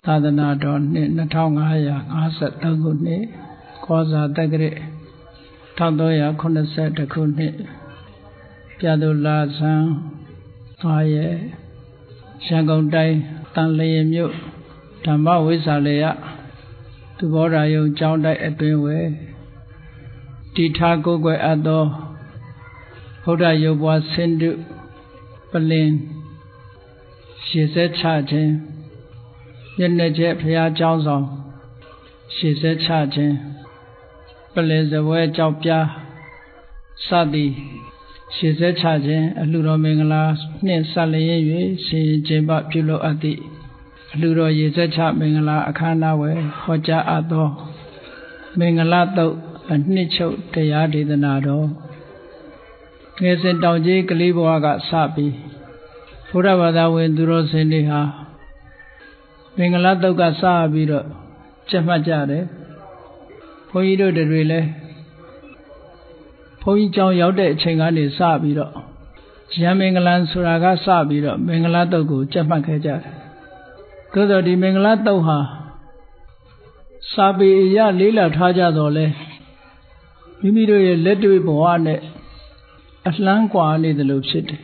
သာသနာတော်နှစ်2553ခုနှစ်ကောဇာတက္ကရာ1382ခုနှစ်ပြာသူလာဇန်9ရက်ရန်ကုန်တိုင်းတန်လျင်မြို့ဓမ္မဝိဇ္ဇာလယသူဘောဓာယုံကျောင်းတိုက်အတွင်းဝယ်တည်ထားကိုယ်ွယ်အပ်သောဗုဒ္ဓရုပ်ပွားဆင်းတုပလင်ရှေ့ဆက်ချခြင်းမျက်နှာကျက်ဘုရားကျောင်းဆောင်ရှေ့ဆက်ချခြင်းပလင်စပွဲကြောက်ပြားစသည်ရှေ့ဆက်ချခြင်းအလှတော်မင်္ဂလာနှင့်ဆက်လျက်၍ရှင်ကျင်းပပြုလုပ်အပ်သည့်အလှတော်ရေဆက်ချမင်္ဂလာအခမ်းအနားဝယ်ဟောကြားအပ်သောမင်္ဂလာတုတ်အနှစ်ချုပ်တရားဒေသနာတော်ငယ်စဉ်တောင်ကြီးကလေးဘဝကစပြီးဘုရားဘာသာဝင်သူတော်စင်တွေဟာမင်္ဂလာတုတ်ကစပြီးတော့ကျက်မှတ်ကြတယ်ဘုန်းကြီးတို့တွေလည်းဘုန်းကြီးကျောင်းရောက်တဲ့အချိန်ကနေစပြီးတော့ရံမင်္ဂလာဆိုတာကစပြီးတော့မင်္ဂလာတုတ်ကိုကျက်မှတ်ခဲ့ကြတယ်သို့သော်ဒီမင်္ဂလာတုတ်ဟာစာပေအရလေးလာထားကြတော့လဲမိမိတို့ရဲ့လက်တွေ့ဘဝနဲ့အလှမ်းကွာနေတယ်လို့ဖြစ်တယ်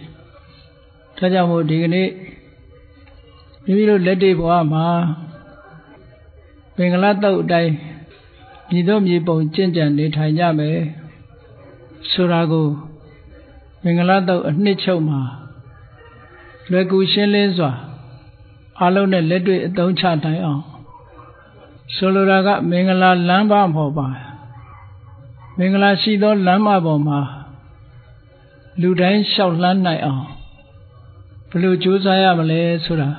ဒါကြောင့်မို့ဒီကနေ့မိမိတို့လက်တွေ့ဘဝမှာမင်္ဂလာတုတ်အတိုင်းမြည်တော့မြည်ပုံကျင့်ကြံနေထိုင်ကြမယ်ဆိုတာကိုမင်္ဂလာတုတ်အနှစ်ချုပ်မှာလွယ်ကူရှင်းလင်းစွာအလုံးနဲ့လက်တွေ့အသုံးချနိုင်အောင်ဆိုလိုတာကမင်္ဂလာလမ်းမပေါ်ပါမင်္ဂလာရှိသောလမ်းမပေါ်မှာလူတိုင်းလျှောက်လှမ်းနိုင်အောင်ဘယ်လိုကြိုးစားရမလဲဆိုတာ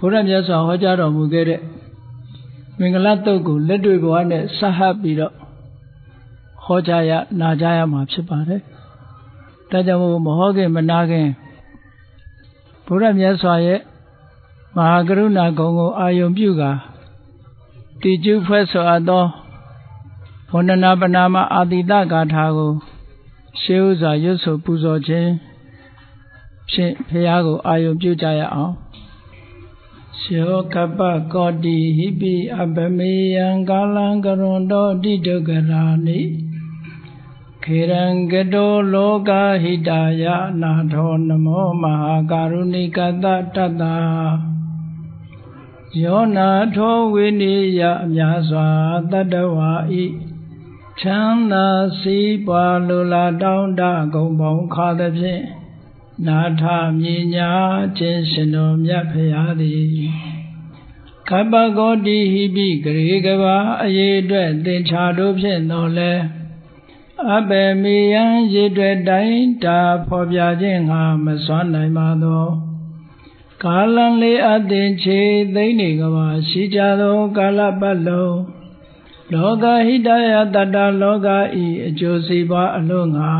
ဘုရားမြတ်စွာဟောကြားတော်မူခဲ့တဲ့မင်္ဂလာတုတ်ကိုလက်တွေ့ဘဝနဲ့ဆက်ဟပ်ပြီးတော့ဟောကြားရနာကြားရမှာဖြစ်ပါတယ်။ဒါကြောင့်မဟောခင်မနာခင်ဘုရားမြတ်စွာရဲ့မဟာကရုဏာဂုဏ်ကိုအာယုံပြုကာတည်ကျူးဖွဲ့ဆိုအပ်သောဝန္ဒနာပနာမအာတိတဂါထာကိုရှေးဥစွာရွတ်ဆိုပူဇော်ခြင်းဖြင့်ဘုရားကိုအာယုံပြုကြရအောင်ယောကပ္ပကောတိဟိပိအပမေယံကာလံကရွန်တောတိဒုက္ခရာနိခေရံကတောလောကဟိတာယနာထောနမောမဟာကာရုဏိကတတတ္တယောနာထောဝိနိယအများစွာတတ္တဝါဤချမ်းသာစီးပွားလိုလားတောင်းတဂုံပေါင်းခါသဖြင့်နာထမြညာခြင်းရှင်တော်မြတ်ဖရာသည်ကပ္ပကောတိဟိပိဂရေကဘာအရေးအတွက်သင်္ချာတို့ဖြင့်တော်လဲအဘေမေယံရေအတွက်တိုင်းတာဖော်ပြခြင်းငါမစွမ်းနိုင်ပါသောကာလံလေးအသင်ချေသိမ့်နေကဘာရှိကြသောကာလပတ်လုံးလောကဟိတယတတ္တလောကဤအကျိုးစီးပွားအလို့ငါ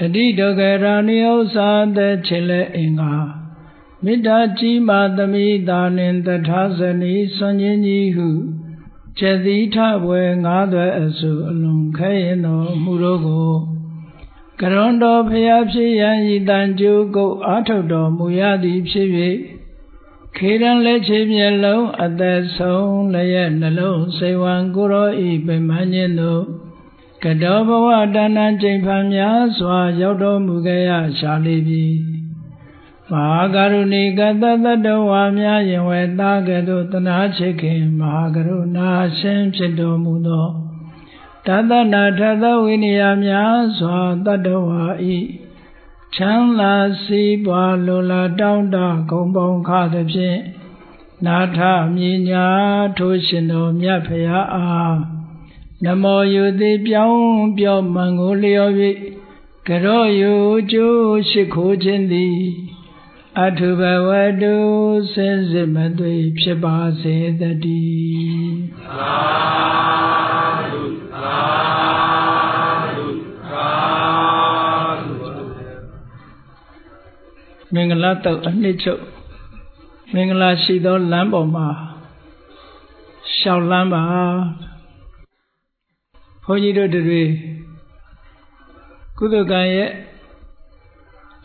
အတိဒုက္ခရာနိဥ္စာသက်ချေလဲအင်္ဂါမေတ္တာကြီးမာသမိတာနှင့်တထာဇနီဆွန်ခြင်းကြီးဟုကျက်သီထဘွယ်ငါးသွဲအစုအလွန်ခဲရင်တော်မူတို့ကိုကရွန်တော်ဖျားဖြစ်ရန်ဤတန်ကျိုးကုတ်အာထုတ်တော်မူရသည်ဖြစ်၍ခေရန်လက်ချေမျက်လုံးအသက်ဆုံးလျက်နှလုံးစိတ်ဝံကိုရောဤပင်မခြင်းတို့ကတောဘဝတဏ္ဏကျိန်ဖန်များစွာရောက်တော်မူခဲ့ရရှာလိပြီမဟာကရုဏီကတတတ္တဝါများယင်ဝဲသားကဲ့သို့တနာချစ်ခင်မဟာကရုဏာရှင်ဖြစ်တော်မူသောတသနာထသဝိနည်းများစွာတတ္တဝါဤချမ်းသာစီးပွားလိုလားတောင်းတဂုံပေါင်းခါသဖြင့်နာထမြညာထိုးရှင်တော်မြတ်ဖရာအားနမောယုတိပြောင်းပြောမန်ကိုလျော်၍ကရောယုကျိုးရှိခိုးခြင်းသည်အထုဘဝတုစင်စစ်မသွေဖြစ်ပါစေတည်းသာဓုသာဓုသာဓုမင်္ဂလာတုတ်အနှစ်ချုပ်မင်္ဂလာရှိသောလမ်းပေါ်မှာရှောက်လမ်းပါဘုန်းကြီးတို့တွေကုသကံရဲ့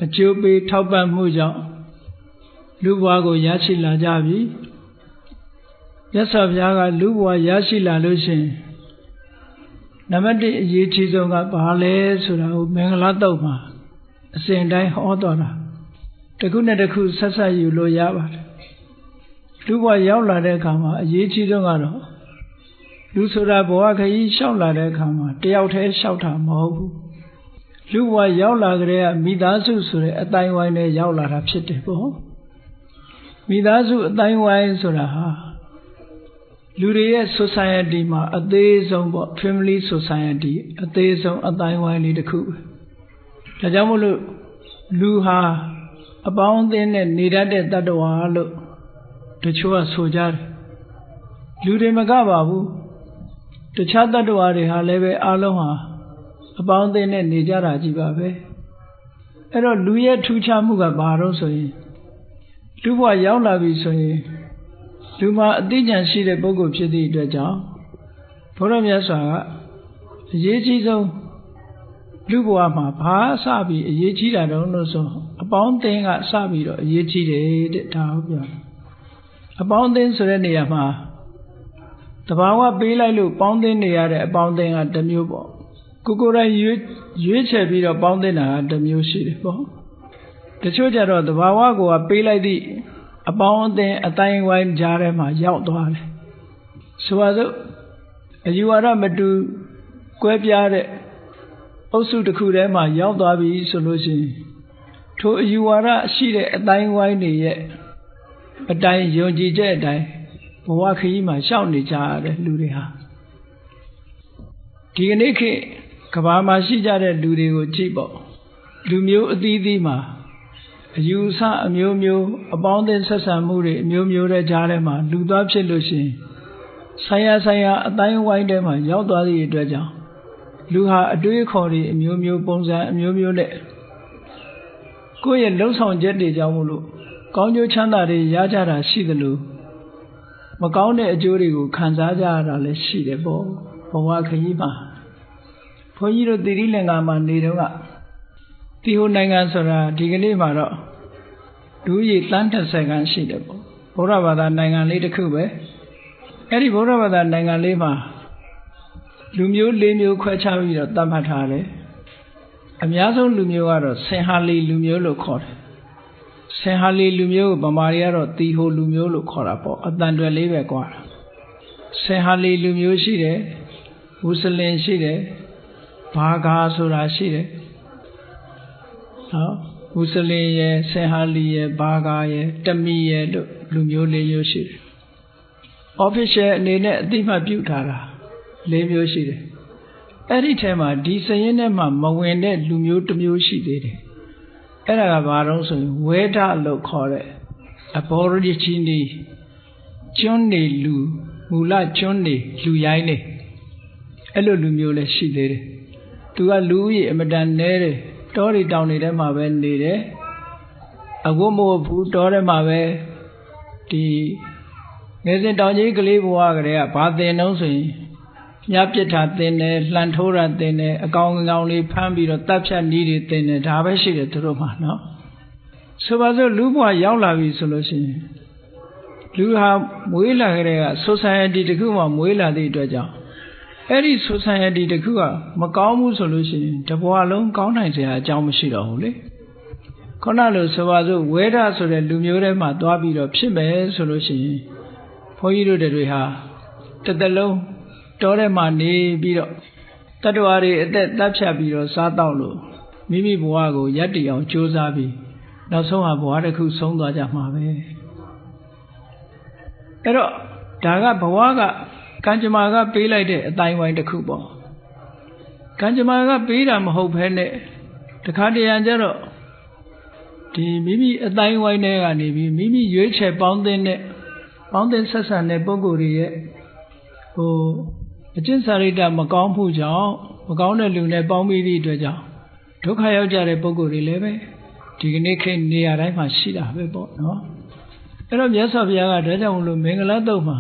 အကျိုးပေးထောက်ပံ့မှုကြောင့်လူဘဝကိုရရှိလာကြပြီ မြတ်စွာဘုရားကလူဘဝရရှိလာလို့ရှိရင်နံပါတ်1အရေးကြီးဆုံးကဘာလဲဆိုတာကိုမင်္ဂလာတုတ်မှာအစဉ်တိုင်းဟောတော်တာတစ်ခုနဲ့တစ်ခုဆက်ဆက်ယူလို့ရပါတယ်လူဘဝရောက်လာတဲ့အခါမှာအရေးကြီးဆုံးကတော့လူဆိုတာဘဝခရီးလျှောက်လာတဲ့အခါမှာတယောက်တည်းလျှောက်တာမဟုတ်ဘူးလူဘဝရောက်လာကြတဲ့မိသားစုဆိုတဲ့အတိုင်းဝိုင်းနဲ့ရောက်လာတာဖြစ်တယ်ပေါ့မိသားစုအတိုင်းဝိုင်းဆိုတာဟာလူတွေရဲ့ society မှာအသေးဆုံးပေါ့ family society အသေးဆုံးအတိုင်းဝိုင်းလေးတစ်ခုဒါကြောင့်မို့လို့လူဟာအပေါင်းအသင်းနဲ့နေတတ်တဲ့တ attva လို့တချို့ကဆိုကြတယ်လူတွေမကပါဘူးတခြားတ attva တွေဟာလည်းပဲအားလုံးဟာအပေါင်းအသင်းနဲ့နေကြတာကြီးပါပဲအဲ့တော့လူရဲ့ထူးခြားမှုကဘာလို့ဆိုရင်လူဘဝရောက်လာပြီဆိုရင်လူမှာအသိဉာဏ်ရှိတဲ့ပုဂ္ဂိုလ်ဖြစ်သည့်အတွက်ကြောင့်ဘုရားမြတ်စွာကအရေးကြီးဆုံးလူဘဝမှာဘာစပြီးအရေးကြီးတာတုံးလို့ဆိုအပေါင်းအသင်းကစပြီးတော့အရေးကြီးတယ်တဲ့ဒါဟုတ်ပြောအပေါင်းအသင်းဆိုတဲ့နေရာမှာတဘာဝပေးလိုက်လို့ပေါင်းသင်းနေရတဲ့အပေါင်းအသင်းကတစ်မျိုးပေါ့ကိုယ်တိုင်ရွေးချယ်ပြီးတော့ပေါင်းသင်းတာကတစ်မျိုးရှိတယ်ပေါ့တချို့ကြတော့တဘာဝကိုပေးလိုက်သည့်အပေါင်းအသင်းအတိုင်းဝိုင်းကြားထဲမှာရောက်သွားတယ်ဆိုပါစို့အယူဝါဒမတူကွဲပြားတဲ့အုပ်စုတစ်ခုထဲမှာရောက်သွားပြီဆိုလို့ရှိရင်ထိုအယူဝါဒရှိတဲ့အတိုင်းဝိုင်းတွေရဲ့အတိုင်းယုံကြည်ချက်အတိုင်းဘဝခရီးမှာရှောက်နေကြရတယ်လူတွေဟာဒီကနေ့ခေတ်ကမ္ဘာမှာရှိကြတဲ့လူတွေကိုကြည့်ပေါ့လူမျိုးအသီးသီးမှာအယူအဆအမျိုးမျိုးအပေါင်းအသင်းဆက်ဆံမှုတွေအမျိုးမျိုးတဲ့ကြားထဲမှာလူသားဖြစ်လို့ရှိရင်ဆိုင်ရာအတိုင်းဝိုင်းထဲမှာရောက်သွားသည့်အတွက်ကြောင့်လူဟာအတွေးခေါ်တွေအမျိုးမျိုးပုံစံအမျိုးမျိုးနဲ့ကိုယ့်ရဲ့လှုပ်ဆောင်ချက်တွေကြောင့်မို့လို့ကောင်းကျိုးချမ်းသာတွေရကြတာရှိသလိုမကောင်းတဲ့အကျိုးတွေကိုခံစားကြရတာလည်းရှိတယ်ပေါ့ဘဝခရီးမှာဘုန်းကြီးတို့သီရိလင်္ကာမှာနေတော့ကတီဟိုနိုင်ငံဆိုတာဒီကနေ့မှာတော့လူကြီးတန်း30ခန်းရှိတယ်ပေါ့ဗုဒ္ဓဘာသာနိုင်ငံလေးတစ်ခုပဲအဲ့ဒီဗုဒ္ဓဘာသာနိုင်ငံလေးမှာလူမျိုး၄မျိုးခွဲခြားပြီးတော့သတ်မှတ်ထားတယ်အများဆုံးလူမျိုးကတော့ဆင်ဟာလီလူမျိုးလို့ခေါ်တယ်ဆင်ဟာလီလူမျိုးကိုဗမာတွေကတော့တီဟိုလူမျိုးလို့ခေါ်တာပေါ့အတန်တွယ်လေးပဲကွာဆင်ဟာလီလူမျိုးရှိတယ်မွတ်စလင်ရှိတယ်ဘာဂါဆိုတာရှိတယ်နော်မွတ်စလင်ရဲ့ဆင်ဟာလီရဲ့ဘာဂါရဲ့တမီရဲ့တို့လူမျိုး၄မျိုးရှိတယ် official အနေနဲ့အသိမှတ်ပြုထားတာ၄မျိုးရှိတယ်အဲ့ဒီထဲမှာဒီစရင်ထဲမှာမဝင်တဲ့လူမျိုးတစ်မျိုးရှိသေးတယ်အဲ့ဒါကဘာလို့ဆိုရင်ဝဲဒလို့ခေါ်တဲ့ Aborigine ကျွန်းနေလူမူလကျွန်းနေလူရိုင်းနေအဲ့လိုလူမျိုးလည်းရှိသေးတယ်သူကလူဦးရေအမတန်နဲတယ်တောတွေတောင်တွေထဲမှာပဲနေတယ်အဝတ်မဝတ်ဘူးတောထဲမှာပဲဒီငယ်စဉ်တောင်ကြီးကလေးဘဝကလေးကဘာသင်တော့ဆိုရင်ညပြစ်တာသင်တယ်လှန်ထိုးတာသင်တယ်အကောင်လေးဖမ်းပြီးတော့တပ်ဖြတ်နည်းတွေသင်တယ်ဒါပဲရှိတယ်သူတို့မှာနော်ဆိုပါစို့လူဘဝရောက်လာပြီဆိုလို့ရှိရင်လူဟာမွေးလာကြတဲ့က society တခုမှမွေးလာသည့်အတွက်ကြောင့်အဲ့ဒီ society တခုကမကောင်းဘူးဆိုလို့ရှိရင်တဘဝလုံးကောင်းနိုင်စရာအကြောင်းမရှိတော့ဘူးလေခုနလိုဆိုပါစို့ဝဲဒဆိုတဲ့လူမျိုးထဲမှာသွားပြီးတော့ဖြစ်မယ်ဆိုလို့ရှိရင်ဘုန်းကြီးတို့တွေဟာတစ်သက်လုံးတောထဲမှာနေပြီးတော့တတ္တဝါတွေအသက်တပ်ဖြတ်ပြီးတော့စားတော့လို့မိမိဘဝကိုရပ်တည်အောင်ကြိုးစားပြီးနောက်ဆုံးဟာဘဝတစ်ခုဆုံးသွားကြမှာပဲအဲ့တော့ဒါကဘဝကကံကြမ္မာကပေးလိုက်တဲ့အတိုင်းဝိုင်းတစ်ခုပေါ့ကံကြမ္မာကပေးတာမဟုတ်ဘဲနဲ့တခါတရံကျတော့ဒီမိမိအတိုင်းဝိုင်းထဲကနေပြီးမိမိရွေးချယ်ပေါင်းသင်းဆက်ဆံတဲ့ပုဂ္ဂိုလ်တွေရဲ့အကျင့်စာရိတ္တမကောင်းမှုကြောင့်မကောင်းတဲ့လူနဲ့ပေါင်းပြီးသည့်အတွက်ကြောင့်ဒုက္ခရောက်ကြတဲ့ပုဂ္ဂိုလ်တွေလည်းပဲဒီကနေ့ခေတ်နေရာတိုင်းမှာရှိတာပဲပေါ့နော်အဲ့တော့မြတ်စွာဘုရားကဒါကြောင့်မလို့မင်္ဂလာတုတ်မှာ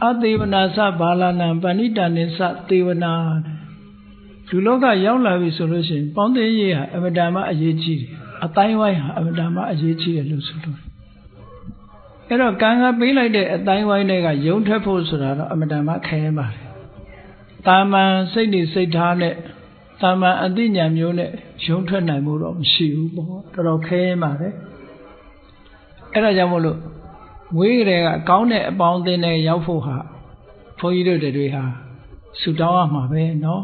အသေဝနာသဘာလနံပဏိတာနိသသေဝနာလူလောကရောက်လာပြီဆိုလို့ရှိရင်ပေါင်းသင်းရေးဟာအမတ္တမအရေးကြီးတယ်အတိုင်းဝိုင်းဟာအမတ္တမအရေးကြီးတယ်လို့ဆိုလို့ အဲ့တော့ကံကပေးလိုက်တဲ့အတိုင်းဝိုင်းတွေကယုံထွက်ဖို့ဆိုတာတော့အမတန်မှခဲပါတယ်တာမန်စိတ်နေစိတ်ထားနဲ့တာမန်အသိဉာဏ်မျိုးနဲ့ယုံထွက်နိုင်မှုတော့မရှိဘူးပေါ့တော်တော်ခဲပါတယ်အဲ့ဒါကြောင့်မို့လို့ဝေးကြတဲ့ကကောင်းတဲ့အပေါင်းအသင်းတွေရောက်ဖို့ဟာဘုန်းကြီးတို့တွေဟာဆူတောင်းရမှာပဲเนาะ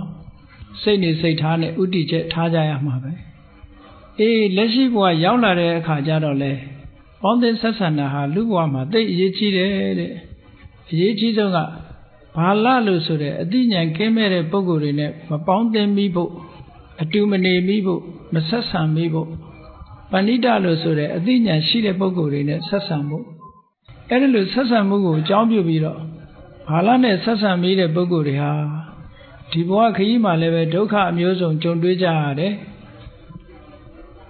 စိတ်နေစိတ်ထားနဲ့ဥတီချက်ထားကြရမှာပဲအေးလက်ရှိဘဝရောက်လာတဲ့အခါကျတော့လေပေါင်းသင်းဆက်ဆံတာဟာလူဘဝမှာသိအရေးကြီးတယ်တဲ့အရေးကြီးဆုံးကဘာလလို့ဆိုတဲ့အသိဉာဏ်ကင်းမဲ့တဲ့ပုဂ္ဂိုလ်တွေနဲ့မပေါင်းသင်းမိဖို့အတူမနေမိဖို့မဆက်ဆံမိဖို့ပဏိတလို့ဆိုတဲ့အသိဉာဏ်ရှိတဲ့ပုဂ္ဂိုလ်တွေနဲ့ဆက်ဆံဖို့အဲ့ဒါလို့ဆက်ဆံမှုကိုအကြောင်းပြုပြီးတော့ဘာလနဲ့ဆက်ဆံမိတဲ့ပုဂ္ဂိုလ်တွေဟာဒီဘဝခရီးမှာလည်းပဲဒုက္ခအမျိုးစုံကြုံတွေ့ကြရတယ်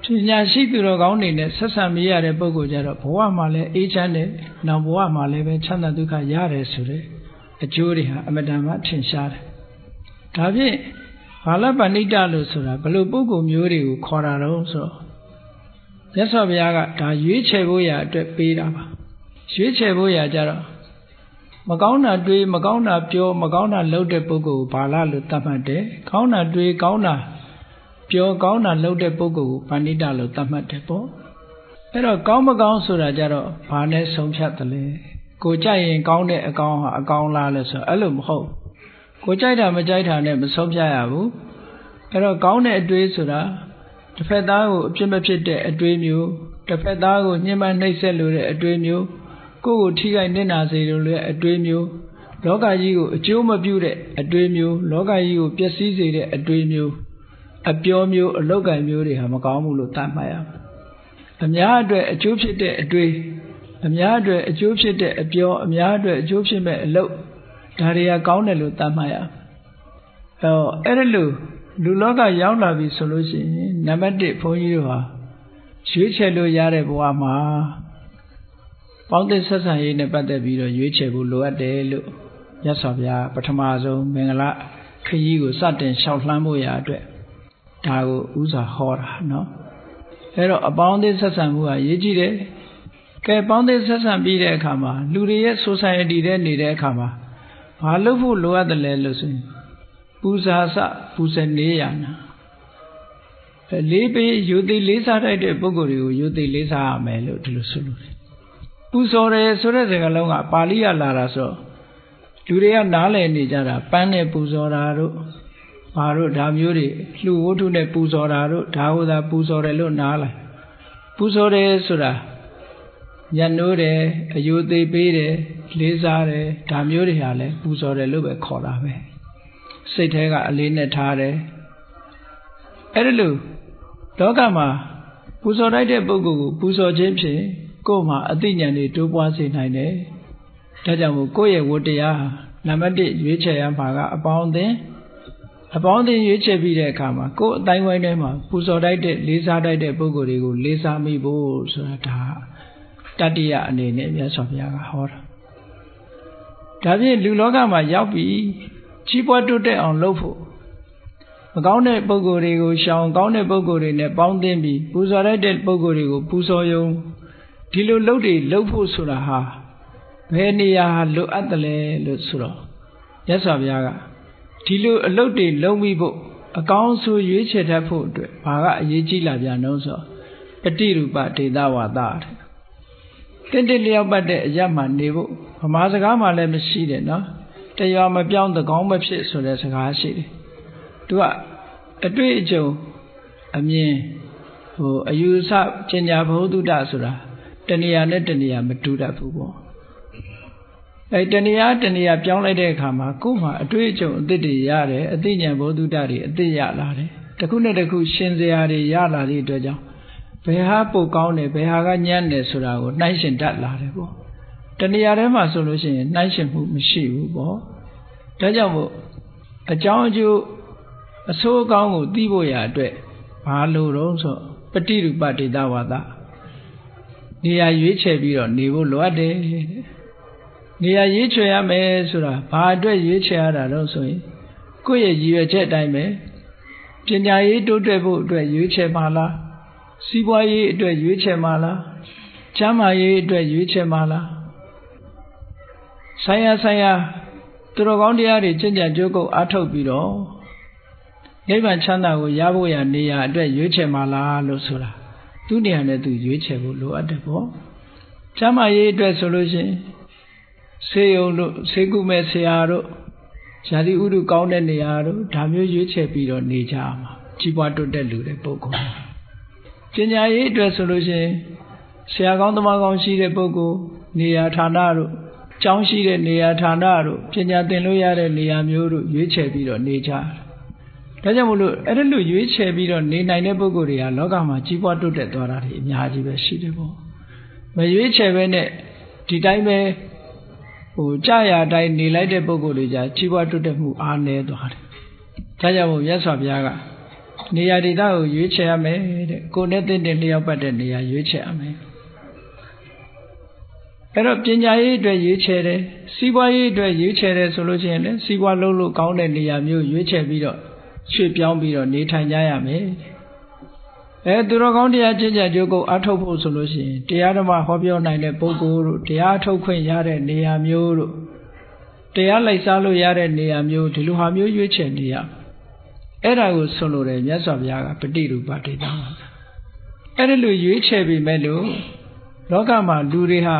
ပညာရှိသူတော်ကောင်းတွေနဲ့ဆက်ဆံမိရတဲ့ပုဂ္ဂိုလ်ကြတော့ဘဝမှာလည်းအေးချမ်းတယ်နောက်ဘဝမှာလည်းပဲချမ်းသာဒုက္ခရတယ်ဆိုတဲ့အကျိုးတွေဟာအမတန်မှထင်ရှားတယ်ဒါဖြင့်ဘာလပဏိတလို့ဆိုတာဘယ်လိုပုဂ္ဂိုလ်မျိုးတွေကိုခေါ်တာတော့ဆိုတော့မြတ်စွာဘုရားကဒါရွေးချယ်ဖို့ရအတွက်ပေးတာပါရွေးချယ်ဖို့ရကြတော့မကောင်းတာတွေးမကောင်းတာပြောမကောင်းတာလုပ်တဲ့ပုဂ္ဂိုလ်ကိုဘာလလို့သတ်မှတ်တယ်ကောင်းတာတွေးကောင်းတာပြောကောင်းတာလုပ်တဲ့ပုဂ္ဂိုလ်ကိုပဏိတလို့သတ်မှတ်တယ်ပေါ့အဲ့တော့ကောင်းမကောင်းဆိုတာကြတော့ဘာနဲ့ဆုံးဖြတ်တယ်လဲကိုကြိုက်ရင်ကောင်းတဲ့အကောင်းဟာအကောင်းလားလဲဆိုအဲ့လိုမဟုတ်ကိုကြိုက်တာမကြိုက်တာနဲ့မဆုံးဖြတ်ရဘူးအဲ့တော့ကောင်းတဲ့အတွေးဆိုတာတစ်ဖက်သားကိုအပြစ်မဖြစ်တဲ့အတွေးမျိုးတစ်ဖက်သားကိုညှဉ်းပန်းနှိပ်စက်လိုတဲ့အတွေးမျိုးကိုယ့်ကိုထိခိုက်နစ်နာစေလိုတဲ့အတွေးမျိုးလောကကြီးကိုအကျိုးမပြုတဲ့အတွေးမျိုးလောကကြီးကိုပျက်စီးစေတဲ့အတွေးမျိုးအပြောမျိုးအလောက်ကိုင်မျိုးတွေဟာမကောင်းဘူးလို့သတ်မှတ်ရမယ်အများအတွက်အကျိုးဖြစ်တဲ့အတွေးအများအတွက်အကျိုးဖြစ်တဲ့အပြောအများအတွက်အကျိုးဖြစ်မဲ့အလုပ်ဒါတွေကကောင်းတယ်လို့သတ်မှတ်ရအဲ့ဒါလို့လူလောကရောက်လာပြီဆိုလို့ရှိရင်နံပါတ်1ဘုန်းကြီးတို့ဟာရွေးချယ်လို့ရတဲ့ဘဝမှာပေါင်းသင်းဆက်ဆံရေးနဲ့ပတ်သက်ပြီးတော့ရွေးချယ်ဖို့လိုအပ်တယ်လို့မြတ်စွာဘုရားပထမဆုံးမင်္ဂလာခရီးကိုစတင်လျှောက်လှမ်းဖို့ရအတွက်ဒါကိုဥစွာဟောတာနော်အဲ့တော့အပေါင်းအသင်းဆက်ဆံမှုဟာရေးကြည့်တယ်ကဲပေါင်းသင်းဆက်ဆံပြီးတဲ့အခါမှာလူတွေရဲ့ society ထဲနေတဲ့အခါမှာဘာလုပ်ဖို့လိုအပ်တယ်လဲလို့ဆိုရင်ပူဇာစပူဇေနေရနာလေးပေးယူသိလေးစားတတ်တဲ့ပုဂ္ဂိုလ်တွေကိုယူသိလေးစားရမယ်လို့ဒီလိုဆိုလို့ပူဇော်တယ်ဆိုတဲ့စကားလုံးကပါဠိကလာတာဆိုလူတွေကနားလည်နေကြတာပန်းနဲ့ပူဇော်တာတို့ဘာတို့ဒါမျိုးတွေလှူဝတ္ထုနဲ့ပူဇော်တာတို့ဒါဟိုသာပူဇော်တယ်လို့နားလိုက်ပူဇော်တယ်ဆိုတာညနိုးတယ်အယုသေးပေးတယ်လေးစားတယ်ဒါမျိုးတွေဟာလည်းပူဇော်တယ်လို့ပဲခေါ်တာပဲစိတ်ထဲကအလေးနဲ့ထားတယ်အဲ့ဒါလို့လောကမှာပူဇော်လိုက်တဲ့ပုဂ္ဂိုလ်ကိုပူဇော်ခြင်းဖြင့်ကိုယ်မှာအသိဉာဏ်တွေတိုးပွားစေနိုင်တယ်ဒါကြောင့်မို့ကိုယ့်ရဲ့ဝတ္တရားနံပါတ်1ရွေးချယ်ရမှာကအပေါင်းအသင်းရွေးချယ်ပြီးတဲ့အခါမှာကိုယ်အတိုင်းဝိုင်းထဲမှာပူဇော်တတ်တဲ့လေးစားတတ်တဲ့ပုဂ္ဂိုလ်တွေကိုလေးစားမိဖို့ဆိုတာဒါတတိယအနေနဲ့မြတ်စွာဘုရားကဟောတာဒါဖြင့်လူလောကမှာရောက်ပြီးကြီးပွားတိုးတက်အောင်လုပ်ဖို့မကောင်းတဲ့ပုဂ္ဂိုလ်တွေကိုရှောင်ကောင်းတဲ့ပုဂ္ဂိုလ်တွေနဲ့ပေါင်းသင်းပြီးပူဇော်တတ်တဲ့ပုဂ္ဂိုလ်တွေကိုပူဇော်ယုံဒီလိုလုပ်တွေလုပ်ဖို့ဆိုတာဟာဘယ်နေရာလိုအပ်တယ်လဲလို့ဆိုတော့မြတ်စွာဘုရားကဒီလိုအလုပ်တွေလုပ်ပြီးဖို့အကောင်းဆုံးရွေးချယ်တတ်ဖို့အတွက်ဘာကအရေးကြီးလာပြန်လို့ဆိုပฏิရူပဒေသဝါဒတဲ့တင့်လျောက်ပတ်တဲ့အရာမှနေဖို့ဗမာစကားမှလည်းမရှိတယ်နော်တရွာမပြောင်းသကောင်းမဖြစ်ဆိုတဲ့စကားရှိတယ်သူကအတွေ့အကြုံအမြင်အယူဆပညာဘုဒ္ဓဆိုတာတဏှာနဲ့တဏှာမတူတတ်ဘူးပေါ့အဲတဏှာပြောင်းလိုက်တဲ့အခါမှာကိုယ်မှာအတွေ့အကြုံအသစ်တွေရတယ်အသိဉာဏ်ဘုဒ္ဓတွေအသစ်ရလာတယ်တစ်ခုနဲ့တစ်ခုရှင်စရာတွေရလာတဲ့အတွက်ကြောင့်ဘယ်ဟာပိုကောင်းတယ်ဘယ်ဟာကညံ့တယ်ဆိုတာကိုနှိုင်းရှင်တတ်လာတယ်ပေါ့တဏှာထဲမှာဆိုလို့ရှိရင်နှိုင်းရှင်မှုမရှိဘူးပေါ့ဒါကြောင့်မို့အကြောင်းအကျိုးအဆိုးအကောင်းကိုသိဖို့ရအတွက်ဘာလို့တော့ဆိုပฏิရူပဒေသဝါဒနေရာရွေးချယ်ပြီးတော့နေဖို့လိုအပ်တယ်နေရာရွေးချယ်ရမယ်ဆိုတာဘာအတွက်ရွေးချယ်ရတာတော့ဆိုရင်ကိုယ့်ရဲ့ရည်ရွယ်ချက်အတိုင်းပဲပညာရေးတိုးတက်ဖို့အတွက်ရွေးချယ်ပါလားစီးပွားရေးအတွက်ရွေးချယ်ပါလား ကျမ်းမာရေးအတွက်ရွေးချယ်မှာလားဆိုင်ရာသူတော်ကောင်းတရားတွေကျင့်ကြံကြိုးကုပ်အားထုတ်ပြီးတော့နိဗ္ဗာန်ချမ်းသာကိုရဖို့ရနေရာအတွက်ရွေးချယ်မှာလားလို့ဆိုတာသူ့နေရာနဲ့သူရွေးချယ်ဖို့လိုအပ်တယ်ပေါ့ကျမ်းမာရေးအတွက်ဆိုလို့ရှိရင်ဆေးရုံတို့ဆေးကုမဲ့ဆရာတို့ဇာတိဥဒုကောင်းတဲ့နေရာတို့ဒါမျိုးရွေးချယ်ပြီးတော့နေကြမှာကြီးပွားတိုးတက်လူတဲ့ပုဂ္ဂိုလ်ပညာရေးအတွက်ဆိုလို့ရှိရင်ဆရာကောင်းသမားကောင်းရှိတဲ့ပုဂ္ဂိုလ်နေရာဌာနတို့ကျောင်းရှိတဲ့နေရာဌာနတို့ပညာသင်လို့ရတဲ့နေရာမျိုးတို့ရွေးချယ်ပြီးတော့နေကြတယ်ဒါကြောင့်မို့လို့အဲ့ဒါလိုရွေးချယ်ပြီးတော့နေနိုင်တဲ့ပုဂ္ဂိုလ်တွေကလောကမှာကြီးပွားတိုးတက်သွားတာတွေအများကြီးပဲရှိတယ်ပေါ့မရွေးချယ်ပဲနဲ့ဒီတိုင်းပဲကြာရအတိုင်းနေလိုက်တဲ့ပုဂ္ဂိုလ်တွေကြာကြီးပွားတိုးတက်မှုအားနည်းသွားတယ်ဒါကြောင့်မို့မြတ်စွာဘုရားကနေရာဒေသကိုရွေးချယ်ရမယ်တဲ့ကိုယ်နဲ့တင့်တယ်လျောက်ပတ်တဲ့နေရာရွေးချယ်ရမယ်အဲ့တော့ပညာရေးအတွက်ရွေးချယ်တယ်စီးပွားရေးအတွက်ရွေးချယ်တယ်ဆိုလို့ရှိရင်လည်းစီးပွားလုံးလို့ကောင်းတဲ့နေရာမျိုးရွေးချယ်ပြီးတော့ရွှေ့ပြောင်းပြီးတော့နေထိုင်ကြရမယ်သူတော်ကောင်းတရားကျင့်ကြံကြိုးကုပ်အားထုတ်ဖို့ဆိုလို့ရှိရင်တရားဓမ္မဟောပြောနိုင်တဲ့ပုဂ္ဂိုလ်တို့တရားထုတ်ခွင့်ရတဲ့နေရာမျိုးတို့တရားလိုက်စားလို့ရတဲ့နေရာမျိုးဒီလိုဟာမျိုးရွေးချယ်နေရအဲ့ဒါကိုဆိုလိုတယ်မြတ်စွာဘုရားကပฏิရူပဒေတာအဲ့ဒီလိုရွေးချယ်ပြီးမဲ့လို့လောကမှာလူတွေဟာ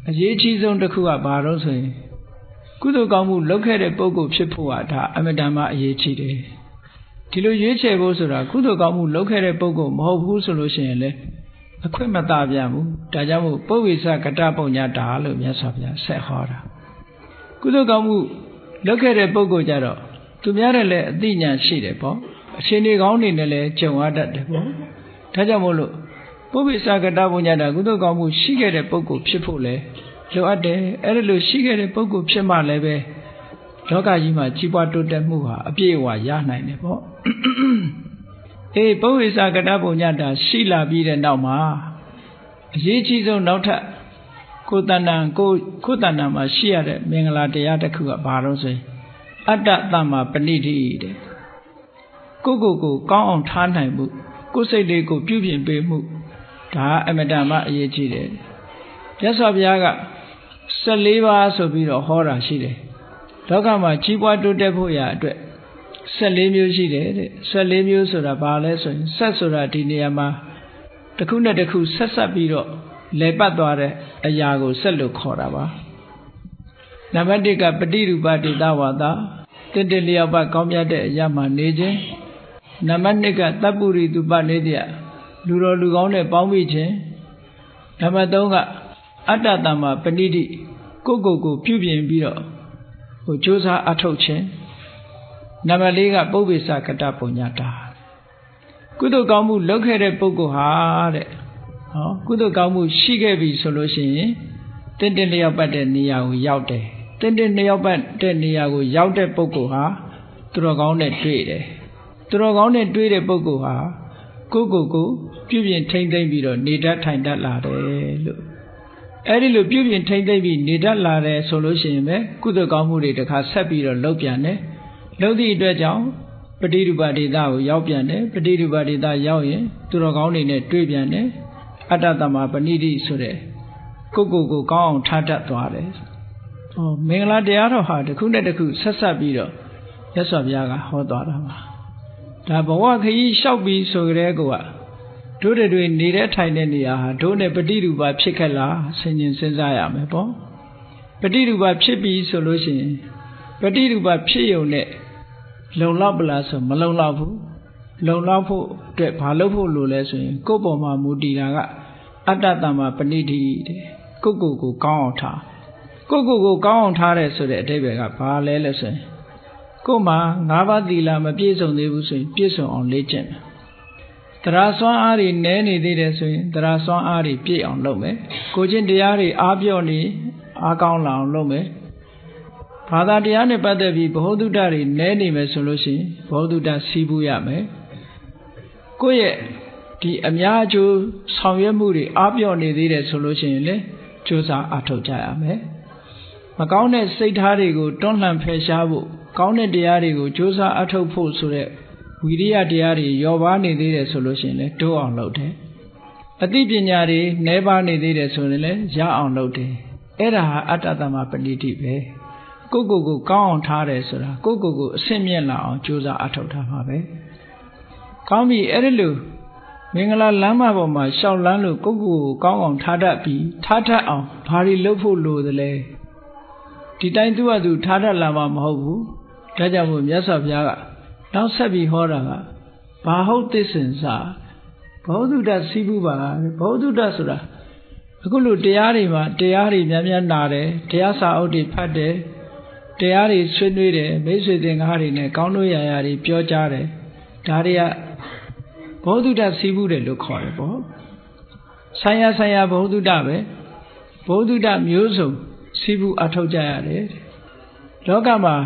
အရေးကြီးဆုံးတစ်ခုကဘာလို့ဆိုရင်ကုသိုလ်ကောင်းမှုလုပ်ခဲ့တဲ့ပုဂ္ဂိုလ်ဖြစ်ဖို့ဟာဒါအမြဲတမ်းအရေးကြီးတယ်ဒီလိုရွေးချယ်ဖို့ဆိုတာကုသိုလ်ကောင်းမှုလုပ်ခဲ့တဲ့ပုဂ္ဂိုလ်မဟုတ်ဘူးဆိုလို့ရှိရင်လေအခွင့်မသာပြန်ဘူးဒါကြောင့်မို့ပုဗ္ဗေစကတပုံညတာလို့မြတ်စွာဘုရားဆက်ဟောတာကုသိုလ်ကောင်းမှုလုပ်ခဲ့တဲ့ပုဂ္ဂိုလ်ကြတော့သူများတဲ့လည်းအသိဉာဏ်ရှိတယ်ပေါ့အခြေအနေကောင်းနေနဲ့လည်းကြုံရတတ်တယ်ပေါ့ဒါကြောင့်မို့လို့ပုဗ္ဗေစကတပုံညတာကုသိုလ်ကောင်းမှုရှိခဲ့တဲ့ပုဂ္ဂိုလ်ဖြစ်ဖို့လေလိုအပ်တယ်အဲ့ဒါလို့ရှိခဲ့တဲ့ပုဂ္ဂိုလ်ဖြစ်မှလည်းပဲလောကကြီးမှာကြီးပွားတိုးတက်မှုဟာအပြည့်အဝရနိုင်တယ်ပေါ့ပုဗ္ဗေစကတပုံညတာရှိလာပြီးတဲ့နောက်မှာအရေးကြီးဆုံးနောက်ထပ်ကိုယ်တဏ္ဍာမှာရှိရတဲ့မင်္ဂလာတရားတစ်ခုကဘာလို့ဆိုရင်အတ္တသမ္မာပဏိတိတဲ့ကိုကောင်းအောင်ထားနိုင်မှုကိုယ်စိတ်လေးကိုပြုပြင်ပေးမှုဒါအမတန်မှအရေးကြီးတယ်မြတ်စွာဘုရားက14ပါးဆိုပြီးတော့ဟောတာရှိတယ်လောကမှာကြီးပွားတိုးတက်ဖို့ရာအတွက်14မျိုးရှိတယ်တဲ့14မျိုးဆိုတာဘာလဲဆိုရင်ဆက်ဆိုတာဒီနေရာမှာတစ်ခုနဲ့တစ်ခုဆက်ပြီးတော့လဲပတ်သွားတဲ့အရာကိုဆက်လို့ခေါ်တာပါနံပါတ်1ကပฏิရူပဒေသဝါဒတင့်တယ်လျောက်ပတ်ကောင်းမြတ်တဲ့အရာမှာနေခြင်းနံပါတ်2ကတပ္ပုရိတုပနေတ္တလူတော်လူကောင်းနဲ့ပေါင်းမိခြင်းနံပါတ်3ကအတ္တတမ္မာပဏိတိကိုပြုပြင်ပြီးတော့ကြိုးစားအထုတ်ခြင်းနံပါတ်4ကပုဗ္ဗေစကတပုံညတာကုသိုလ်ကောင်းမှုလုပ်ခဲ့တဲ့ပုဂ္ဂိုလ်ဟာတဲ့ကုသိုလ်ကောင်းမှုရှိခဲ့ပြီဆိုလို့ရှိရင်တင့်လျောက်ပတ်တဲ့နေရာကိုရောက်တယ်တင့်လျောက်ပတ်တဲ့နေရာကိုရောက်တဲ့ပုဂ္ဂိုလ်ဟာသူတော်ကောင်းနဲ့တွေ့တယ်သူတော်ကောင်းနဲ့တွေ့တဲ့ပုဂ္ဂိုလ်ဟာကိုပြုပြင်ထိမ့်သိမ့်ပြီးတော့နေတတ်ထိုင်တတ်လာတယ်လို့အဲ့ဒီလိုပြုပြင်ထိမ့်သိမ့်ပြီးနေတတ်လာတယ်ဆိုလို့ရှိရင်ပဲကုသိုလ်ကောင်းမှုတွေတစ်ခါဆက်ပြီးတော့လုပ်ပြန်တယ်လုပ်သည့်အတွက်ကြောင့်ပฏิရူပဒေသကိုရောက်ပြန်တယ်ပฏิရူပဒေသရောက်ရင်သူတော်ကောင်းတွေနဲ့တွေ့ပြန်တယ်အတ္တသမ္မာပဏိတိဆိုတဲ့ကိုကောင်းအောင်ထားတတ်သွားတယ်မင်္ဂလာတရားတော်ဟာတစ်ခုနဲ့တစ်ခုဆက်ပြီးတော့မြတ်စွာဘုရားကဟောသွားတာပါဒါဘဝခရီးလျှောက်ပြီးဆိုကြတဲ့ကောတို့တွေနေတဲ့ထိုင်တဲ့နေရာဟာတို့နဲ့ပฏิရူပဖြစ်ခဲ့လားဆင်ခြင်စဉ်းစားရမယ်ပေါ့ပฏิရူပဖြစ်ပြီးဆိုလို့ရှိရင်ပฏิရူပဖြစ်ရုံနဲ့လုံလောက်ပလားဆိုမလုံလောက်ဘူးလုံလောက်ဖို့အတွက်ဘာလုပ်ဖို့လိုလဲဆိုရင်ကိုယ့်ပေါ်မှာမူတည်တာကအတ္တတမ္မာပဏိတိတဲ့ကိုကောင်းအောင်ထားကိုကောင်းအောင်ထားတယ်ဆိုတဲ့အဓိပ္ပာယ်ကဘာလဲလို့ဆိုရင်ကိုယ်မှာ၅ပါးသီလမပြည့်စုံသေးဘူးဆိုရင်ပြည့်စုံအောင်လေ့ကျင့်မယ်တရားစွမ်းအားတွေနည်းနေသေးတယ်ဆိုရင်တရားစွမ်းအားတွေပြည့်အောင်လုပ်မယ်ကိုချင်းတရားတွေအားပြော့နေအားကောင်းလာအောင်လုပ်မယ်ဘာသာတရားနဲ့ပတ်သက်ပြီးဘ ਹੁ တုတ္တတွေနည်းနေမယ်ဆိုလို့ရှိရင်ဘ ਹੁ တုတ္တစီးပူးရမယ်ကိုယ့်ရဲ့ဒီအများအကျိုးဆောင်ရွက်မှုတွေအားပြော့နေသေးတယ်ဆိုလို့ရှိရင်လည်းကြိုးစားအားထုတ်ကြရမယ်မကောင်းတဲ့စိတ်ထားတွေကိုတွန်းလှန်ဖယ်ရှားဖို့ကောင်းတဲ့တရားတွေကိုကြိုးစားအားထုတ်ဖို့ဆိုတဲ့ဝိရိယတရားတွေလျော့ပါနေသေးတယ်ဆိုလို့ရှိရင်လည်းတိုးအောင်လုပ်တယ် အသိပညာတွေနှဲပါနေသေးတယ်ဆိုရင်လည်းရအောင်လုပ်တယ်အဲ့ဒါဟာအတ္တသမ္မာပဏိတိပဲကိုယ့်ကိုယ်ကိုကောင်းအောင်ထားတယ်ဆိုတာကိုယ့်ကိုယ်ကိုအဆင့်မြင့်လာအောင်ကြိုးစားအထောက်ထားပါပဲကောင်းပြီအဲ့ဒီလိုမင်္ဂလာလမ်းမပေါ်မှာရှောက်လန်းလို့ကိုယ့်ကိုယ်ကိုကောင်းအောင်ထားတတ်ပြီးထားတတ်အောင်ဘာတွေလုပ်ဖို့လိုသလဲဒီတိုင်းသူ့ဟာသူထားတတ်လာမှာမဟုတ်ဘူးဒါကြောင့်မို့မြတ်စွာဘုရားကနောက်ဆက်ပြီးဟောတာကဘာဟုတ်သစ္စင်စာဘောဓုတစီးပူပါဘောဓုတဆိုတာအခုလိုတရားတွေမှာတရားတွေများများနာတယ်တရားစာအုပ်တွေဖတ်တယ်တရားတွေဆွေးနွေးတယ်မိတ်ဆွေသင်္ကားတွေနဲ့ကောင်းလို့ရာတွေပြောကြတယ်ဒါတွေကဘောဓုတစီးပူတယ်လို့ခေါ်တယ်ပေါ့ဆိုင်ရာဘောဓုတပဲဘောဓုတမျိုးစုံစီးပူအထောက်ကြရတယ်လောကမှာ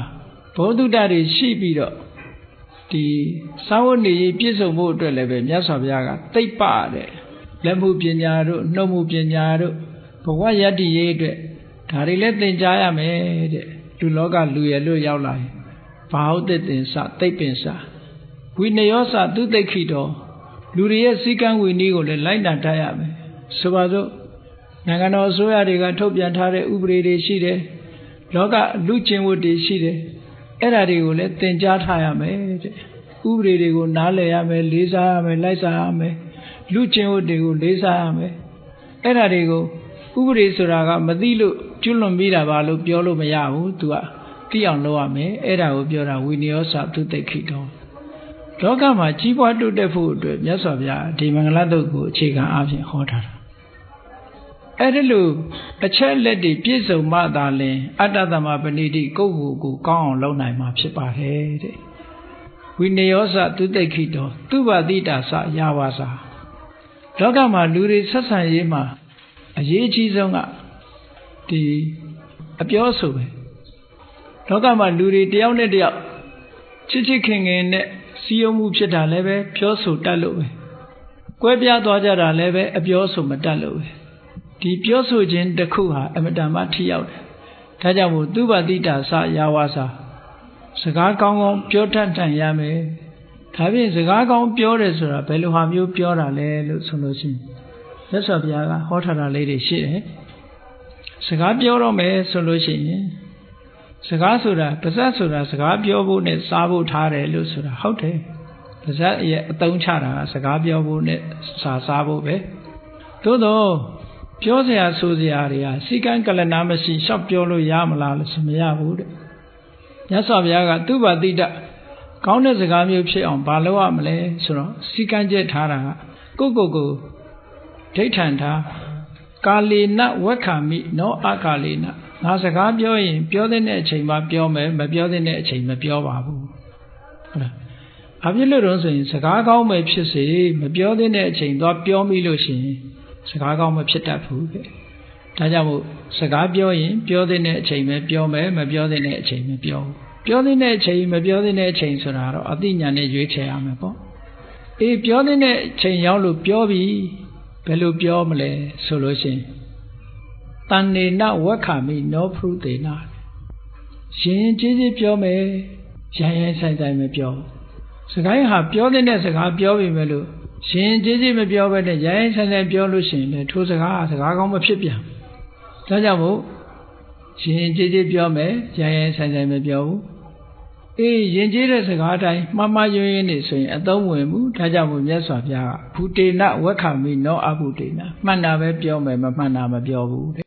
ဘောဓုတတွေရှိပြီးတော့ဒီသာဝတိပြည့်စုံဖို့အတွက်လည်းပဲမြတ်စွာဘုရားကသိပ္ပတဲ့လက်မှုပညာတို့နှုတ်မှုပညာတို့ဘဝယတ္တိရေးအတွက်ဒါတွေလည်းသင်ကြားရမယ်တဲ့လူလောကလူရလို့ရောက်လာရင်ဘာဟုတ်တဲ့သင်္စသိပ္ပင်္စဝိနယောစသူသိခိတော်လူတွေရဲ့စည်းကမ်းဝိနည်းကိုလည်းလိုက်နာတတ်ရမယ်ဆိုပါစို့နိုင်ငံတော်အစိုးရတွေကထုတ်ပြန်ထားတဲ့ဥပဒေတွေရှိတယ်လောကလူကျင့်ဝတ်တွေရှိတယ်အဲ့ဒါတွေကိုလည်းသင်ကြားထားရမယ်တဲ့ဥပဒေတွေကိုနားလည်ရမယ်လေးစားရမယ်လိုက်စားရမယ်လူကျင့်ဝတ်တွေကိုလေးစားရမယ်အဲ့ဒါတွေကိုဥပဒေဆိုတာကမသိလို့ကျွလွန်ပြီးတာပါလို့ပြောလို့မရဘူးသူကသိအောင်လုပ်ရမယ်အဲ့ဒါကိုပြောတာဝိနည်းစသူသိခိတော်လောကမှာကြီးပွားတိုးတက်ဖို့အတွက်မြတ်စွာဘုရားဒီမင်္ဂလာတုတ်ကိုအခြေခံအားဖြင့်ဟောထားတာအဲ့ဒီလိုအချက်လက်တွေပြည့်စုံမှသာလျှင်အတ္တသမ္မာပဏိတိကိုယ့်ကိုယ်ကောင်းအောင်လုပ်နိုင်မှာဖြစ်ပါတယ်တဲ့ဝိနယောစသူသိခိတောသူဘာတိတာစယာဝါစာလောကမှာလူတွေဆက်ဆံရေးမှာအရေးအကြီးဆုံးကဒီအပြောဆိုပဲလောကမှာလူတွေတယောက်နဲ့တယောက်ချစ်ချစ်ခင်ခင်နဲ့စီယုံမှုဖြစ်တာလည်းပဲပြောဆိုတတ်လို့ပဲကွဲပြားသွားကြတာလည်းပဲအပြောဆိုမတတ်လို့ပဲဒီပြောဆိုခြင်းတစ်ခုဟာအမတန်မှထိရောက်တယ်ဒါကြောင့်မို့သူဘာတိတာစယာဝါစာစကားကောင်းကောင်းပြောတတ်နိုင်ရမယ်ဒါဖြင့်စကားကောင်းပြောတယ်ဆိုတာဘယ်လိုဟာမျိုးပြောတာလဲလို့ဆိုလို့ရှိရင်မြတ်စွာဘုရားကဟောထားတာလေးတွေရှိတယ်စကားပြောတော့မယ်ဆိုလို့ရှိရင်စကားဆိုတာပါဇက်ဆိုတာစကားပြောဖို့နဲ့စားဖို့ထားတယ်လို့ဆိုတာဟုတ်တယ်ပါဇက်ရဲ့အသုံးချတာကစကားပြောဖို့နဲ့စားဖို့ပဲသို့တော့ပြောစရာဆိုစရာတွေဟာစီကံကလနာမရှိရှောက်ပြောလို့ရမလားလို့ဆိုမရဘူးတဲ့မြတ်စွာဘုရားကသူ့ဘာတိတကောင်းတဲ့စကားမျိုးဖြစ်အောင်ဘာလုပ်ရမလဲဆိုတော့စီကံကျက်ထားတာကကိုယ့်ကိုယ်ဒိဋ္ဌံထားကာလေနဝက္ခမိနောအကာလေနငါစကားပြောရင်ပြောတဲ့အချိန်မှပြောမယ်မပြောတဲ့အချိန်မပြောပါဘူးဟုတ်လားဘာဖြစ်လို့တော့ဆိုရင်စကားကောင်းမယ်ဖြစ်စေမပြောတဲ့အချိန်သွားပြောမိလို့ရှိရင်စကားကောင်းမဖြစ်တတ်ဘူးတဲ့ဒါကြောင့်မို့စကားပြောရင်ပြောတဲ့အချိန်ပဲပြောမယ်မပြောတဲ့အချိန်မပြောဘူးပြောတဲ့အချိန်မပြောတဲ့အချိန်ဆိုတာတော့အသိဉာဏ်နဲ့ရွေးချယ်ရမယ်ပေါ့အေးပြောတဲ့အချိန်ရောက်လို့ပြောပြီဘယ်လိုပြောမလဲဆိုလို့ရှိရင်တဏ္ဏေနဝက္ခမိနောဖရုတေနရှင်ကြီးကြီးပြောမယ်ရိုင်းရိုင်းဆိုင်ဆိုင်မပြောစကားဟာပြောတဲ့စကားပြောပြီမဲ့လို့ရှင်ကြီးကြီးမပြောဘဲနဲ့ရိုင်းရိုင်းဆိုင်ဆိုင်ပြောလို့ရှိရင်လည်းထိုစကားစကားကောင်းမဖြစ်ပြန်ဒါကြောင့်မို့ရှင်ကြီးကြီးပြောမယ်ရိုင်းရိုင်းဆိုင်ဆိုင်မပြောဘူးအေးယဉ်ကျေးတဲ့စကားအတိုင်းမှားမှားယွင်းယွင်းနေဆိုရင်အသုံးဝင်မှုဒါကြောင့်မို့မြတ်စွာဘုရားကဘူတေနဝက္ခမိနောအဘူတေနမှန်တာပဲပြောမယ်မမှန်တာမပြောဘူး